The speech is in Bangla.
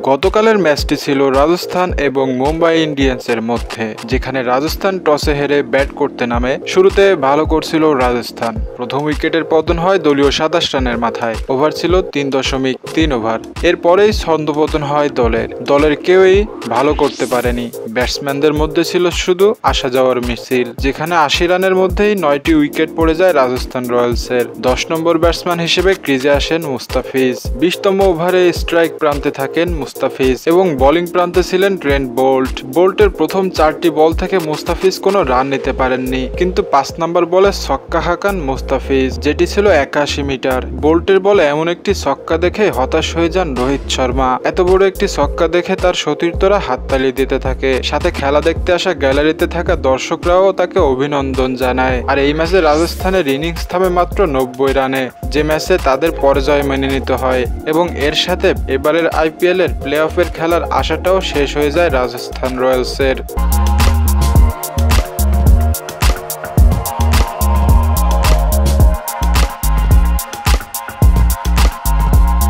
গতকালের ম্যাচটি ছিল রাজস্থান এবং মুম্বাই ইন্ডিয়ান্সের মধ্যে, যেখানে রাজস্থান টসে হেরে ব্যাট করতে নামে। শুরুতে ভালো করছিল রাজস্থান, প্রথম উইকেটের পতন হয় দলীয় 27 রানের মাথায়। ওভার ছিল 3.3 ওভার। এরপরেই ছন্দপতন হয় দলের কেউই ভালো করতে পারেনি। ব্যাটসম্যানদের মধ্যে ছিল শুধু আসা যাওয়ার মিছিল, যেখানে 80 রানের মধ্যেই 9টি উইকেট পড়ে যায় রাজস্থান রয়্যালসের। 10 নম্বর ব্যাটসম্যান হিসেবে ক্রিজে আসেন মুস্তাফিজ। 20তম ওভারে স্ট্রাইক প্রান্তে থাকেন মুস্তাফিজ এবং বোলিং প্রান্তে ছিলেন ট্রেন্ট বোল্টের প্রথম 4টি বল থেকে মুস্তাফিজ কোনো রান নিতে পারেননি, কিন্তু 5 নম্বর বলে ছক্কা হাঁকান মুস্তাফিজ, যেটি ছিল 81 মিটার। বোল্টের বলে এমন একটি ছক্কা দেখে হতাশ হয়ে যান রোহিত শর্মা। এত বড় একটি ছক্কা দেখে তার সতীর্থরা হাততালি দিতে থাকে, সাথে খেলা দেখতে আসা গ্যালারিতে থাকা দর্শকরাও তাকে অভিনন্দন জানায়। আর এই ম্যাচে রাজস্থানের ইনিংস থামে মাত্র 90 রানে, যে ম্যাচে তাদের পরাজয় মেনে নিতে হয় এবং এর সাথে এবারের IPL এর প্লে অফের খেলার আশাটাও শেষ হয়ে যায় রাজস্থান রয়্যালসের।